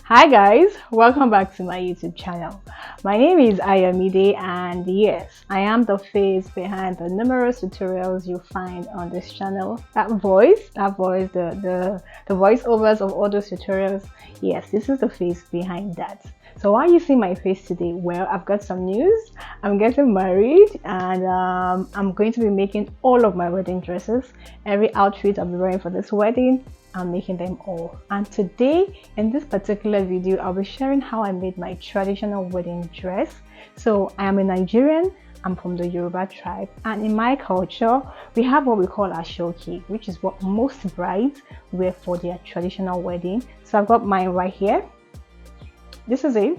Hi guys, welcome back to my YouTube channel. My name is Ayomide and yes, I am the face behind the numerous tutorials you find on this channel. The voiceovers of all those tutorials, yes, this is the face behind that. So why you see my face today? Well, I've got some news. I'm getting married and I'm going to be making all of my wedding dresses. Every outfit I'll be wearing for this wedding, I'm making them all. And today in this particular video I'll be sharing how I made my traditional wedding dress. So I am a Nigerian. I'm from the Yoruba tribe, and in my culture we have what we call Asooke, which is what most brides wear for their traditional wedding. So I've got mine right here. This is it.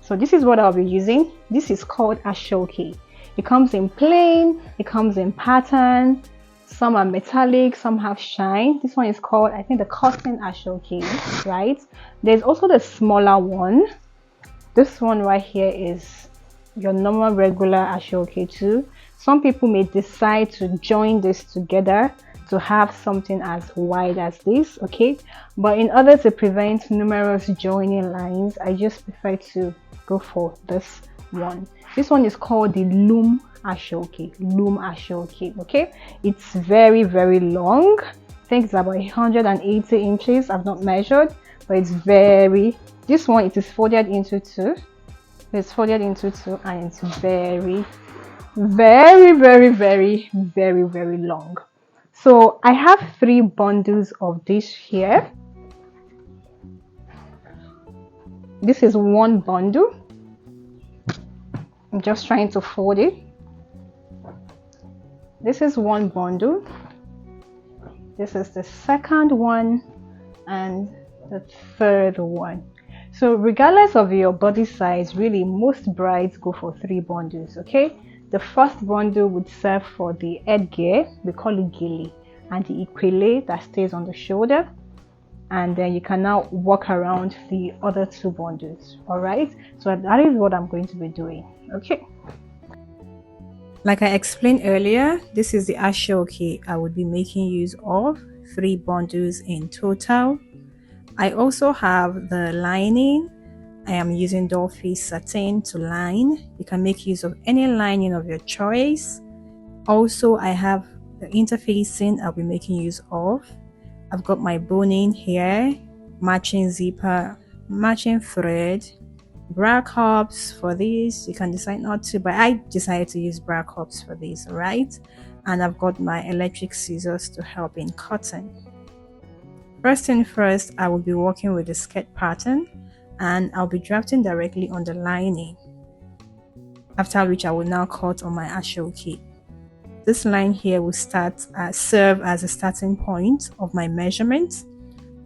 So this is what I'll be using. This is called Asooke. It comes in plain, it comes in pattern. Some are metallic, some have shine. This one is called, I think, the cotton Asooke, right? There's also the smaller one. This one right here is your normal regular Asooke too. Some people may decide to join this together to have something as wide as this, okay? But in order to prevent numerous joining lines, I just prefer to go for this one. This one is called the loom Asooke, okay? It's very long. I think it's about 180 inches. I've not measured, but it's this one, it is folded into two. It's folded into two and it's very long. So I have 3 bundles of this here. This is one bundle. I'm just trying to fold it. This is one bundle. This is the second one and the third one. So regardless of your body size, really most brides go for 3 bundles, okay? The first bundle would serve for the headgear, we call it gele, and the ikwele that stays on the shoulder, and then you can now walk around the other 2 bundles. All right, so that is what I'm going to be doing. Okay, like I explained earlier, this is the Asooke I would be making use of, 3 bundles in total. I also have the lining. I am using Dolphy satin to line. You can make use of any lining of your choice. Also, I have the interfacing I'll be making use of. I've got my boning here, matching zipper, matching thread, bra cups for this. You can decide not to, but I decided to use bra cups for this, right? And I've got my electric scissors to help in cutting. First thing first, I will be working with the skirt pattern and I'll be drafting directly on the lining, after which I will now cut on my Asooke. This line here will serve as a starting point of my measurement.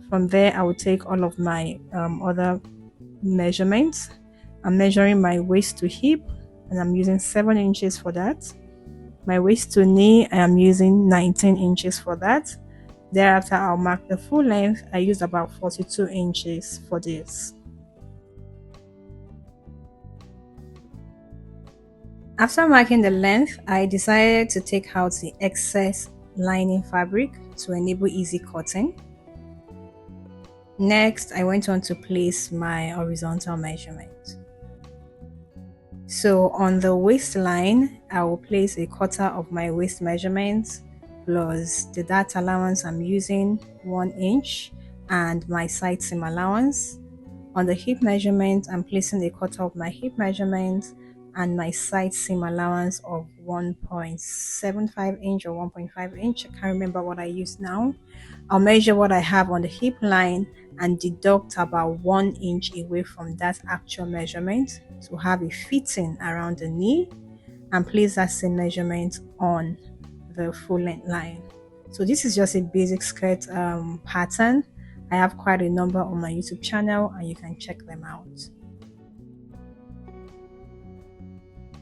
From there, I will take all of my other measurements. I'm measuring my waist to hip and I'm using 7 inches for that. My waist to knee, I am using 19 inches for that. Thereafter, I'll mark the full length. I used about 42 inches for this. After marking the length, I decided to take out the excess lining fabric to enable easy cutting. Next, I went on to place my horizontal measurement. So on the waistline, I will place a quarter of my waist measurement plus the dart allowance I'm using, 1 inch, and my side seam allowance. On the hip measurement, I'm placing a quarter of my hip measurement and my side seam allowance of 1.75 inch or 1.5 inch. I can't remember what I use now. I'll measure what I have on the hip line and deduct about 1 inch away from that actual measurement to have a fitting around the knee, and place that same measurement on the full length line. So this is just a basic skirt pattern. I have quite a number on my YouTube channel and you can check them out.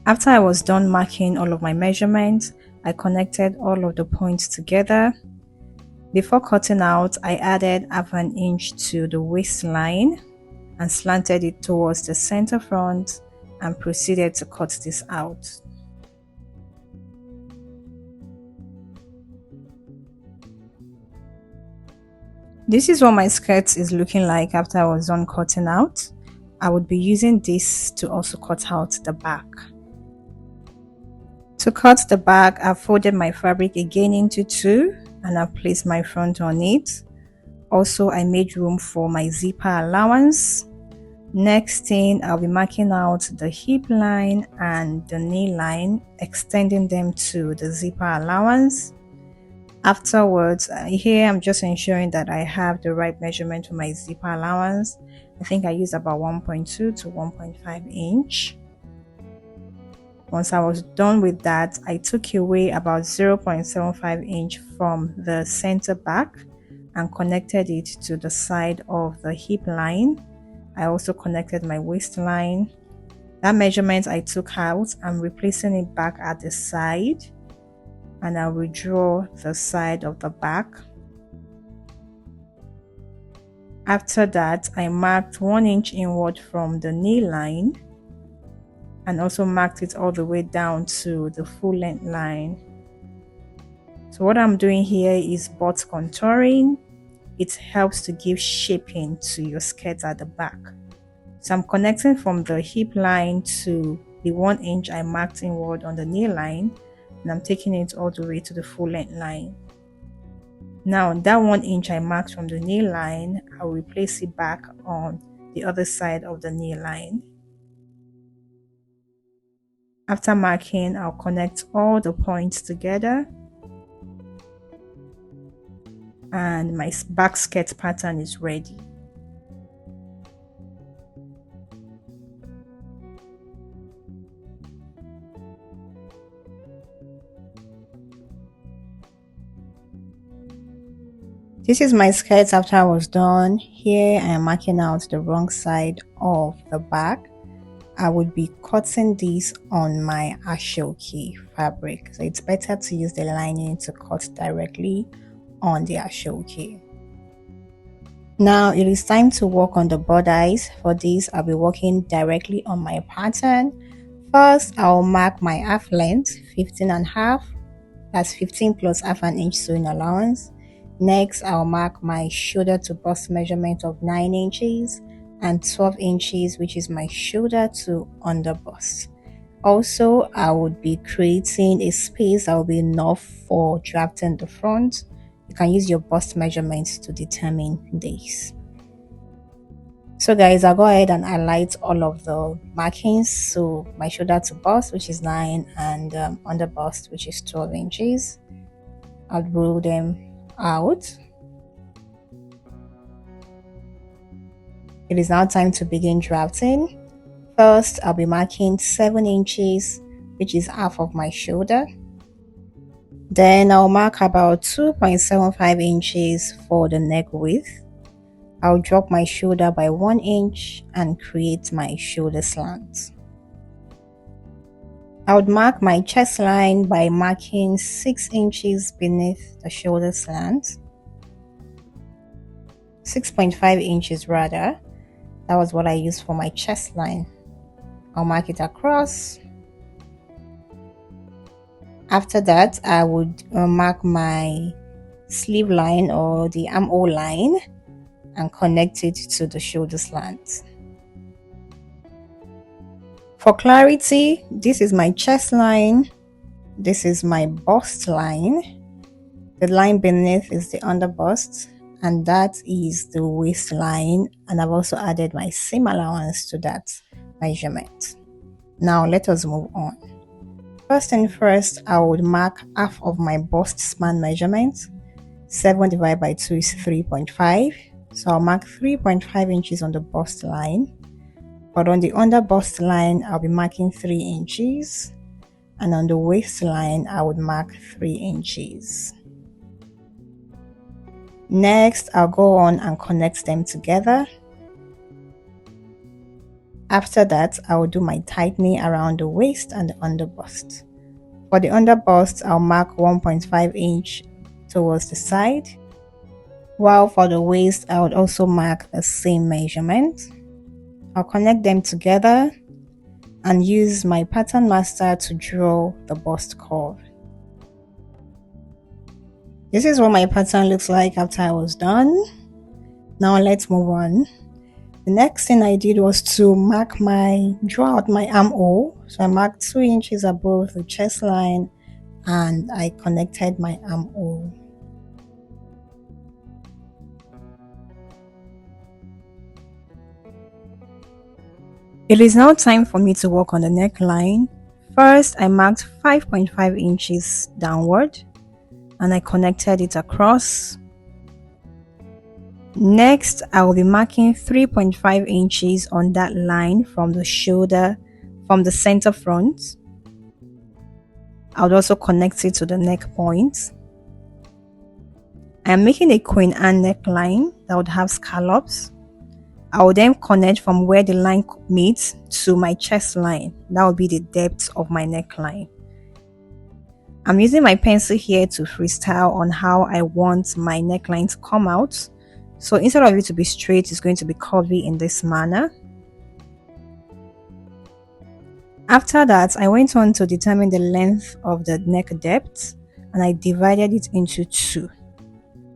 After I was done marking all of my measurements, I connected all of the points together. Before cutting out, I added half an inch to the waistline and slanted it towards the center front and proceeded to cut this out. This is what my skirt is looking like after I was done cutting out. I would be using this to also cut out the back. To cut the back, I've folded my fabric again into two and I've placed my front on it. Also, I made room for my zipper allowance. Next thing, I'll be marking out the hip line and the knee line, extending them to the zipper allowance. Afterwards, here I'm just ensuring that I have the right measurement for my zipper allowance. I think I used about 1.2 to 1.5 inch. Once I was done with that, I took away about 0.75 inch from the center back and connected it to the side of the hip line. I also connected my waistline. That measurement I took out, I'm replacing it back at the side, and I'll redraw the side of the back. After that, I marked 1 inch inward from the knee line and also marked it all the way down to the full length line. So what I'm doing here is butt contouring. It helps to give shaping to your skirt at the back. So I'm connecting from the hip line to the 1 inch I marked inward on the knee line, and I'm taking it all the way to the full length line. Now that 1 inch I marked from the knee line, I'll replace it back on the other side of the knee line. After marking, I'll connect all the points together, and my back skirt pattern is ready. This is my skirt after I was done. Here I am marking out the wrong side of the back. I would be cutting this on my Asooke fabric, so it's better to use the lining to cut directly on the Asooke. Now it is time to work on the bodice. For this, I'll be working directly on my pattern. First, I'll mark my half length, 15.5. That's 15 plus half an inch sewing allowance. Next, I'll mark my shoulder to bust measurement of 9 inches and 12 inches, which is my shoulder to under bust. Also, I would be creating a space that will be enough for drafting the front. You can use your bust measurements to determine this. So guys, I'll go ahead and highlight all of the markings. So my shoulder to bust, which is 9, and under bust, which is 12 inches. I'll roll them out. It is now time to begin drafting. First, I'll be marking 7 inches, which is half of my shoulder. Then I'll mark about 2.75 inches for the neck width. I'll drop my shoulder by 1 inch and create my shoulder slant. I would mark my chest line by marking 6 inches beneath the shoulder slant. 6.5 inches rather. That was what I used for my chest line. I'll mark it across. After that, I would mark my sleeve line or the armhole line and connect it to the shoulder slant. For clarity, this is my chest line, this is my bust line, the line beneath is the under bust, and that is the waistline, and I've also added my seam allowance to that measurement. Now let us move on. First thing first, I would mark half of my bust span measurement. 7 divided by 2 is 3.5, so I'll mark 3.5 inches on the bust line. But on the under bust line, I'll be marking 3 inches, and on the waistline, I would mark 3 inches. Next, I'll go on and connect them together. After that, I will do my tightening around the waist and the under bust. For the under bust, I'll mark 1.5 inch towards the side, while for the waist, I would also mark the same measurement. I'll connect them together and use my pattern master to draw the bust curve. This is what my pattern looks like after I was done. Now let's move on. The next thing I did was to draw out my armhole. So I marked 2 inches above the chest line and I connected my armhole. It is now time for me to work on the neckline. First, I marked 5.5 inches downward and I connected it across. Next, I will be marking 3.5 inches on that line from the shoulder, from the center front. I would also connect it to the neck point. I am making a Queen Anne neckline that would have scallops. I will then connect from where the line meets to my chest line. That will be the depth of my neckline. I'm using my pencil here to freestyle on how I want my neckline to come out. So instead of it to be straight, it's going to be curvy in this manner. After that, I went on to determine the length of the neck depth and I divided it into 2.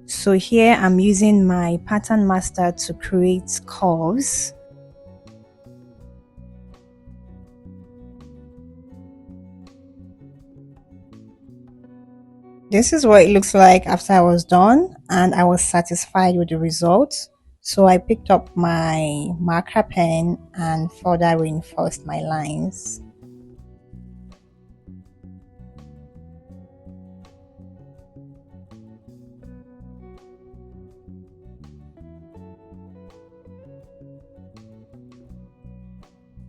So here I'm using my pattern master to create curves. This is what it looks like after I was done and I was satisfied with the results. So I picked up my marker pen and further reinforced my lines.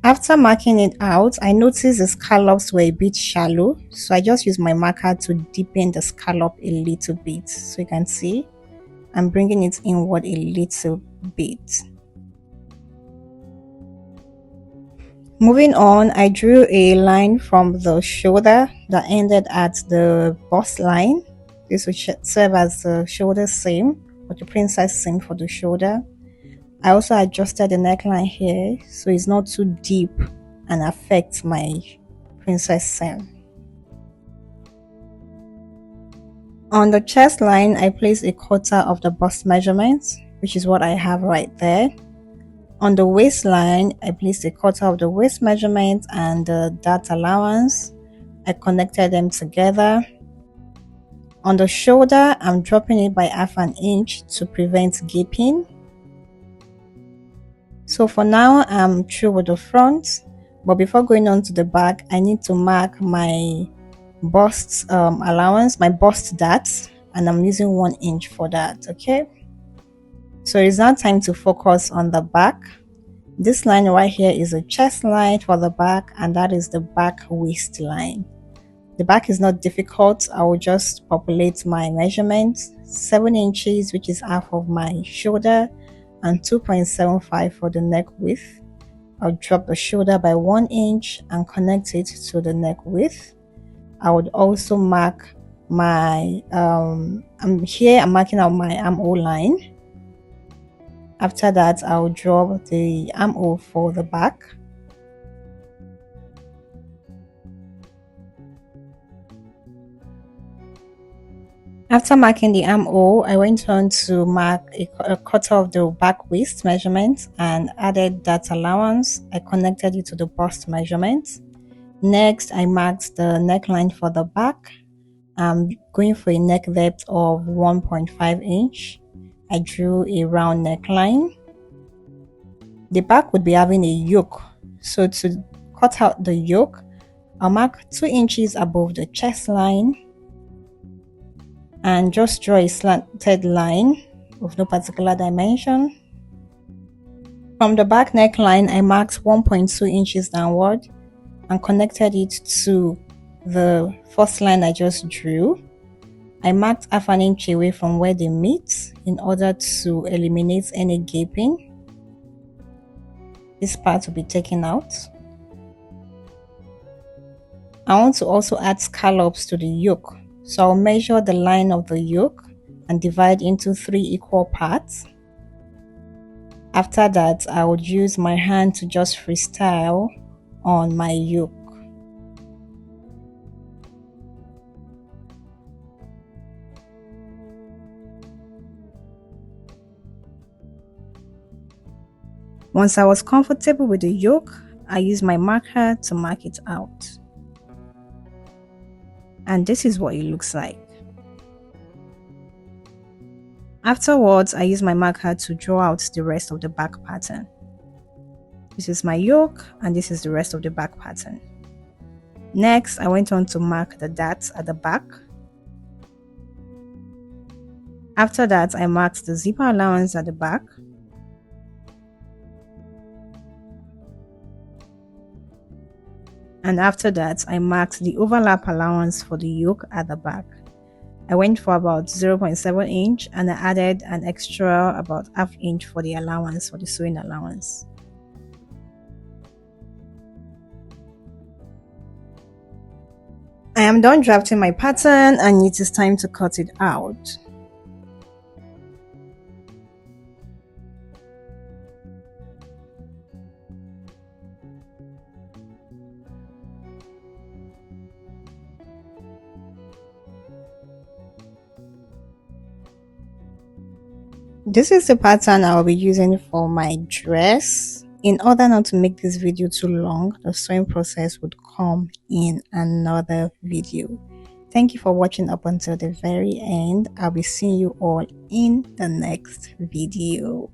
After marking it out, I noticed the scallops were a bit shallow, so I just used my marker to deepen the scallop a little bit. So you can see I'm bringing it inward a little bit. Moving on, I drew a line from the shoulder that ended at the bust line. This will serve as the shoulder seam or the princess seam for the shoulder. I also adjusted the neckline here so it's not too deep and affects my princess seam. On the chest line, I placed a quarter of the bust measurement, which is what I have right there. On the waistline, I placed a quarter of the waist measurement and the dart allowance. I connected them together. On the shoulder, I'm dropping it by 1/2 inch to prevent gaping. So for now, I'm through with the front, but before going on to the back, I need to mark my bust allowance, my bust darts, and I'm using 1 inch for that, okay? So it's now time to focus on the back. This line right here is a chest line for the back, and that is the back waist line. The back is not difficult. I will just populate my measurements, 7 inches, which is half of my shoulder, and 2.75 for the neck width. I'll drop the shoulder by 1 inch and connect it to the neck width. I would also mark my I'm marking out my armhole line. After that, I'll draw the armhole for the back. After marking the armhole, I went on to mark a quarter of the back waist measurement and added that allowance. I connected it to the bust measurement. Next, I marked the neckline for the back. I'm going for a neck depth of 1.5 inch. I drew a round neckline. The back would be having a yoke, so to cut out the yoke, I'll mark 2 inches above the chest line and just draw a slanted line of no particular dimension. From the back neckline, I marked 1.2 inches downward and connected it to the first line I just drew. I marked 1/2 inch away from where they meet in order to eliminate any gaping. This part will be taken out. I want to also add scallops to the yoke, so I'll measure the line of the yoke and divide into 3 equal parts. After that, I would use my hand to just freestyle on my yoke. Once I was comfortable with the yoke, I used my marker to mark it out. And this is what it looks like. Afterwards, I used my marker to draw out the rest of the back pattern. This is my yoke and this is the rest of the back pattern. Next, I went on to mark the darts at the back. After that, I marked the zipper allowance at the back. And after that, I marked the overlap allowance for the yoke at the back. I went for about 0.7 inch and I added an extra about ½ inch for the allowance, for the sewing allowance. I am done drafting my pattern and it is time to cut it out. This is the pattern I will be using for my dress. In order not to make this video too long, the sewing process would come in another video. Thank you for watching up until the very end. I'll be seeing you all in the next video.